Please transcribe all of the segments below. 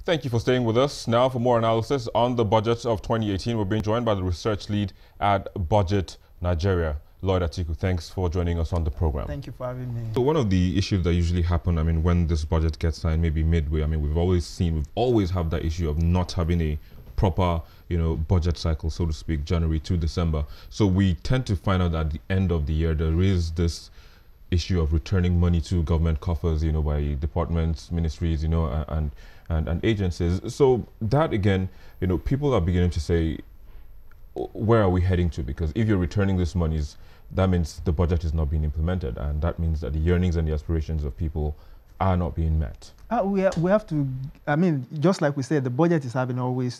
Thank you for staying with us. Now for more analysis on the budget of 2018, we're being joined by the research lead at Budget Nigeria, Lloyd Atiku. Thanks for joining us on the program. Thank you for having me. So one of the issues that usually happen, when this budget gets signed, maybe midway, we've always have that issue of not having a proper, budget cycle, so to speak, January to December. So we tend to find out at the end of the year, there is this issue of returning money to government coffers, by departments, ministries, and agencies. So that again, people are beginning to say, where are we heading to? Because if you're returning these monies, that means the budget is not being implemented, and that means that the yearnings and the aspirations of people are not being met. We have to, just like we said, the budget is always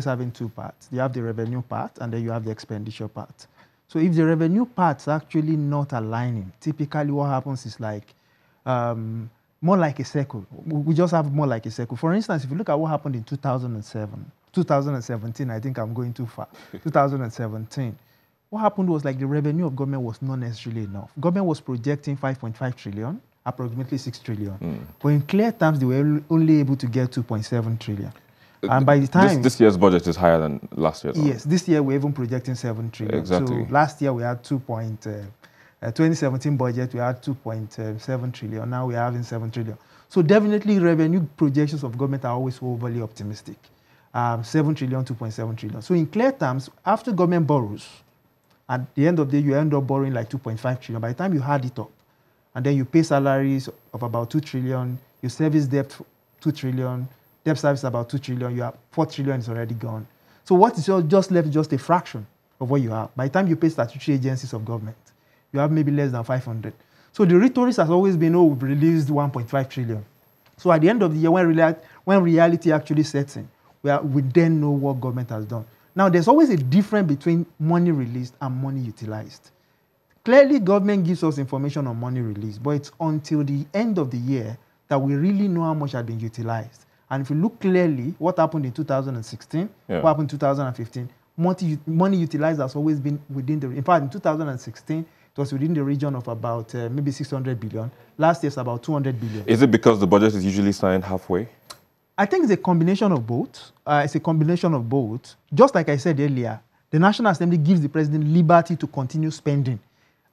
having two parts. You have the revenue part, and then you have the expenditure part. So if the revenue part's actually not aligning, typically what happens is more like a circle. We just have more like a circle. For instance, if you look at what happened in 2017, I think I'm going too far, 2017, what happened was the revenue of government was not necessarily enough. Government was projecting 5.5 trillion, approximately 6 trillion. But in clear terms, they were only able to get 2.7 trillion. And by the time... This year's budget is higher than last year's. Yes, this year we're even projecting 7 trillion. Exactly. So last year we had 2017 budget, we had 2.7 trillion. Now we're having 7 trillion. So definitely revenue projections of government are always overly optimistic. 7 trillion, 2.7 trillion. So in clear terms, after government borrows, at the end of the day, you end up borrowing 2.5 trillion. By the time you add it up, and then you pay salaries of about 2 trillion, you service debt 2 trillion, debt service about 2 trillion, you have 4 trillion is already gone. So what is just left is just a fraction of what you have. By the time you pay statutory agencies of government, you have maybe less than 500. So the rhetoric has always been, we've released 1.5 trillion. So at the end of the year, when reality actually sets in, we then know what government has done. Now, there's always a difference between money released and money utilized. Clearly, government gives us information on money released, but it's until the end of the year that we really know how much has been utilized. And if you look clearly, what happened in 2016, what happened in 2015, money utilized has always been within in fact, in 2016, it was within the region of about maybe 600 billion. Last year, it's about 200 billion. Is it because the budget is usually signed halfway? I think it's a combination of both. It's a combination of both. Just like I said earlier, the National Assembly gives the president liberty to continue spending.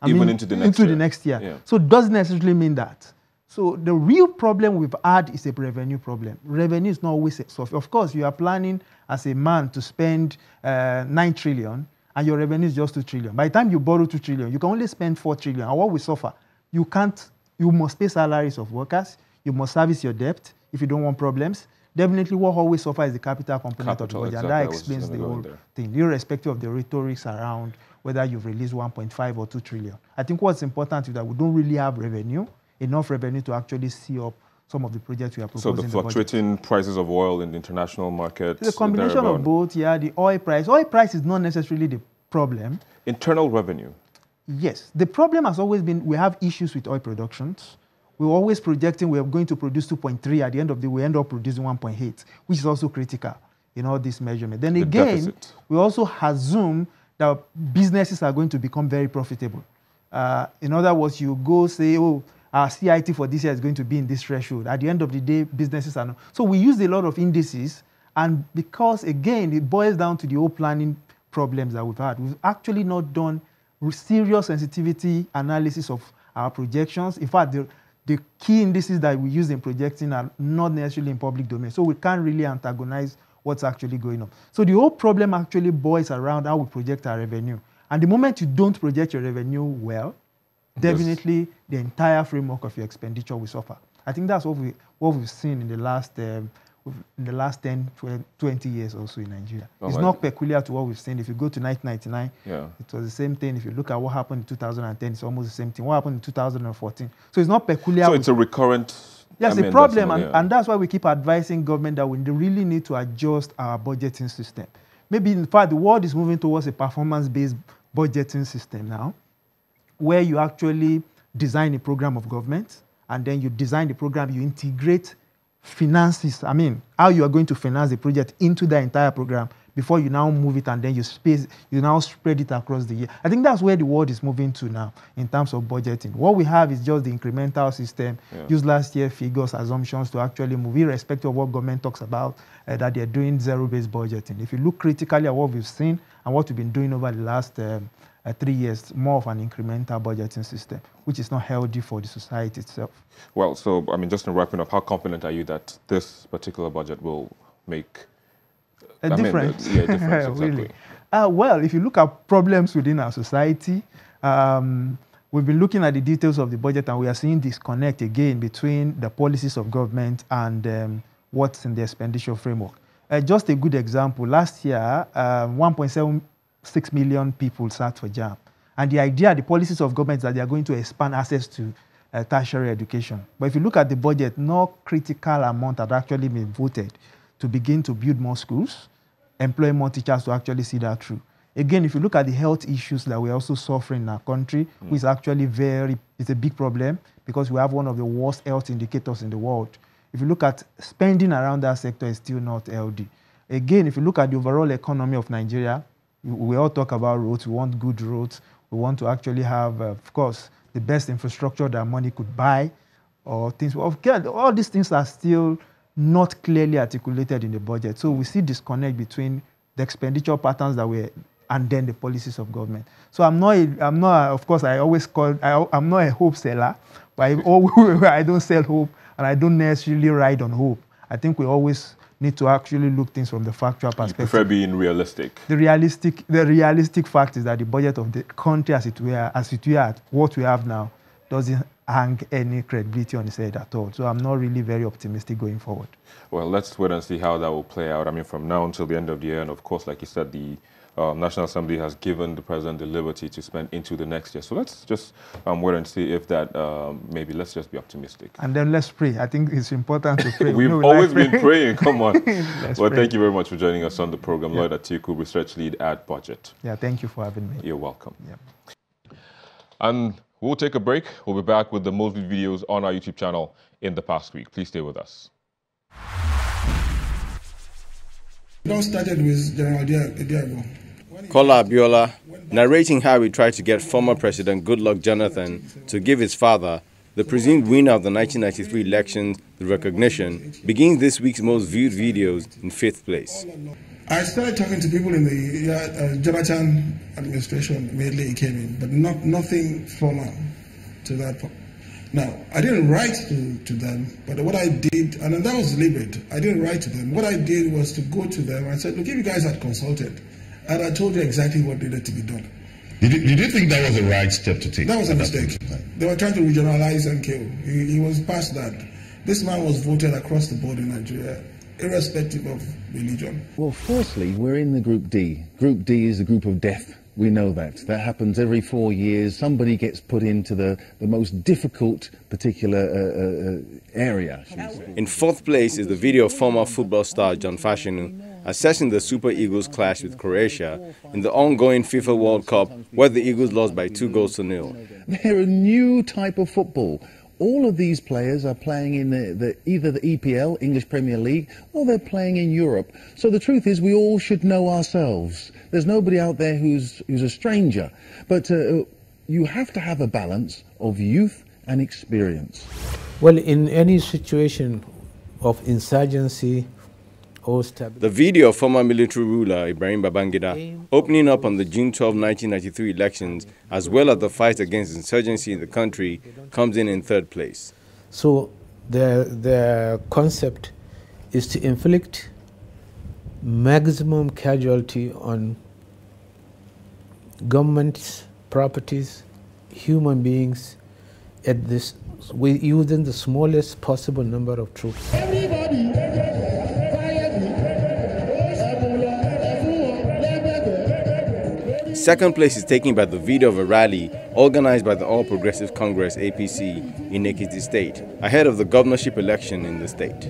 Even into the next year. Yeah. So it doesn't necessarily mean that. So the real problem we've had is a revenue problem. Revenue is not always soft. Of course, you are planning as a man to spend 9 trillion, and your revenue is just 2 trillion. By the time you borrow 2 trillion, you can only spend 4 trillion. And what we suffer? You must pay salaries of workers. You must service your debt if you don't want problems. Definitely what always suffers is the capital component of the budget. Exactly. And that explains the whole thing, irrespective of the rhetorics around whether you've released 1.5 or 2 trillion. I think what's important is that we don't really have enough revenue to actually see up some of the projects we are proposing. So the fluctuating prices of oil in the international market. It's a combination of both, the oil price. Oil price is not necessarily the problem. Internal revenue. Yes. The problem has always been we have issues with oil productions. We're always projecting we're going to produce 2.3. At the end of the day, we end up producing 1.8, which is also critical in all this measurement. Then again, we also assume that businesses are going to become very profitable. In other words, you go say, our CIT for this year is going to be in this threshold. At the end of the day, businesses are not. So we use a lot of indices, and because, again, it boils down to the old planning problems that we've had. We've actually not done serious sensitivity analysis of our projections. In fact, the key indices that we use in projecting are not necessarily in public domain, so we can't really antagonize what's actually going on. So the whole problem actually boils around how we project our revenue. And the moment you don't project your revenue well, definitely the entire framework of your expenditure will suffer. I think that's what we've seen in the last 10, 20 years or so in Nigeria. It's not peculiar to what we've seen. If you go to 1999, it was the same thing. If you look at what happened in 2010, it's almost the same thing. What happened in 2014? So it's not peculiar. So it's a recurrent... Yes, a problem, and that's why we keep advising government that we really need to adjust our budgeting system. Maybe, in fact, the world is moving towards a performance-based budgeting system now, where you actually design a program of government, and then you design the program, you integrate finances, how you are going to finance the project into the entire program before you now move it and then you now spread it across the year. I think that's where the world is moving to now in terms of budgeting. What we have is just the incremental system, use last year figures, assumptions to actually move, irrespective of what government talks about, that they're doing zero-based budgeting. If you look critically at what we've seen and what we've been doing over the last 3 years, more of an incremental budgeting system, which is not healthy for the society itself. Well, so, I mean, just in wrapping up, how confident are you that this particular budget will make a difference? Difference, exactly. Really? Well, if you look at problems within our society, we've been looking at the details of the budget and we are seeing disconnect again between the policies of government and what's in the expenditure framework. Just a good example, last year, 1.76 million people sat for JAMB. And the idea, the policies of government is that they are going to expand access to tertiary education. But if you look at the budget, no critical amount had actually been voted to begin to build more schools, employ more teachers to actually see that through. Again, if you look at the health issues that we're also suffering in our country, which is actually it's a big problem because we have one of the worst health indicators in the world. If you look at spending around that sector, it's still not healthy. Again, if you look at the overall economy of Nigeria, we all talk about roads, we want good roads, we want to actually have, of course, the best infrastructure that money could buy, or things. All these things are still not clearly articulated in the budget. So we see disconnect between the expenditure patterns and then the policies of government. So I'm not, of course, I'm not a hope seller, but I don't sell hope and I don't necessarily ride on hope. I think we always need to actually look things from the factual perspective. You prefer being realistic? The realistic fact is that the budget of the country as it were, what we have now, doesn't hang any credibility on its head at all. So I'm not really very optimistic going forward. Well, let's wait and see how that will play out. I mean, from now until the end of the year, and of course, like you said, the National Assembly has given the President the liberty to spend into the next year. So let's just wait and see if that, maybe let's just be optimistic. And then let's pray. I think it's important to pray. We've always been praying, come on. Well, pray. Thank you very much for joining us on the program. Lloyd Atiku, Research Lead at Budget. Yeah, thank you for having me. You're welcome. Yeah. And we'll take a break. We'll be back with the most viewed videos on our YouTube channel in the past week. Please stay with us. It all started with General Diego. Kola Abiola, narrating how he tried to get former President Goodluck Jonathan to give his father, the presumed winner of the 1993 elections, the recognition, begins this week's most viewed videos in 5th place. I started talking to people in the Jonathan administration immediately he came in, but nothing formal to that point. Now, I didn't write to them, but what I did, and that was deliberate, I didn't write to them. What I did was to go to them and said, look, if you guys had consulted, and I told you exactly what needed to be done. Did you think that was the right step to take? That was a mistake. They were trying to regionalize and kill. He was past that. This man was voted across the board in Nigeria, irrespective of religion. Well, firstly, we're in the Group D. Group D is the group of death. We know that. That happens every 4 years. Somebody gets put into the most difficult particular area. In 4th place is the video of former football star John Fashanu assessing the Super Eagles clash with Croatia in the ongoing FIFA World Cup, where the Eagles lost by 2-0. They're a new type of football. All of these players are playing in either the EPL, English Premier League, or they're playing in Europe. So the truth is we all should know ourselves. There's nobody out there who's a stranger. But you have to have a balance of youth and experience. Well, in any situation of insurgency or stability. The video of former military ruler Ibrahim Babangida opening up on the June 12, 1993 elections, as well as the fight against insurgency in the country, comes in 3rd place. So the concept is to inflict maximum casualty on governments, properties, human beings at this, using the smallest possible number of troops. Second place is taken by the video of a rally organized by the All Progressive Congress APC in Ekiti State ahead of the governorship election in the state.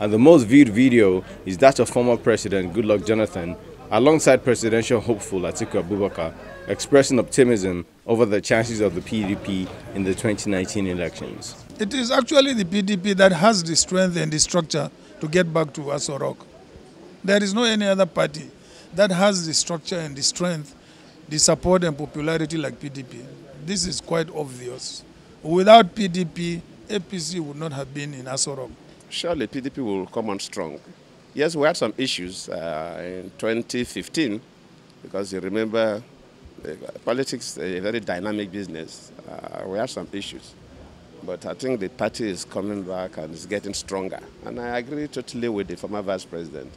and the most viewed video is that of former President Goodluck Jonathan alongside presidential hopeful Atiku Abubakar expressing optimism over the chances of the PDP in the 2019 elections. It is actually the PDP that has the strength and the structure to get back to Aso Rock. There is no any other party that has the structure and the strength, the support and popularity like PDP. This is quite obvious. Without PDP, APC would not have been in Aso Rock. Surely PDP will come on strong. Yes, we had some issues in 2015, because you remember politics is a very dynamic business. We had some issues. But I think the party is coming back and is getting stronger. And I agree totally with the former vice president.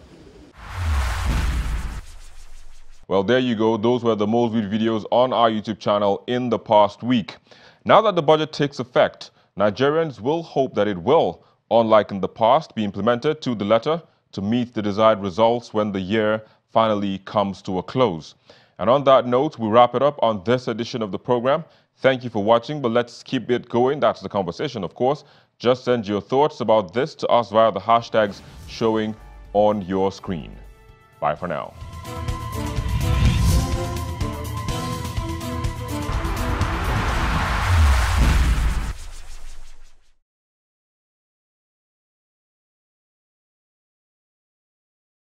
Well, there you go. Those were the most viewed videos on our YouTube channel in the past week. Now that the budget takes effect, Nigerians will hope that it will, unlike in the past, be implemented to the letter to meet the desired results when the year finally comes to a close. And on that note, we wrap it up on this edition of the program. Thank you for watching, but let's keep it going. That's the conversation, of course. Just send your thoughts about this to us via the hashtags showing on your screen. Bye for now.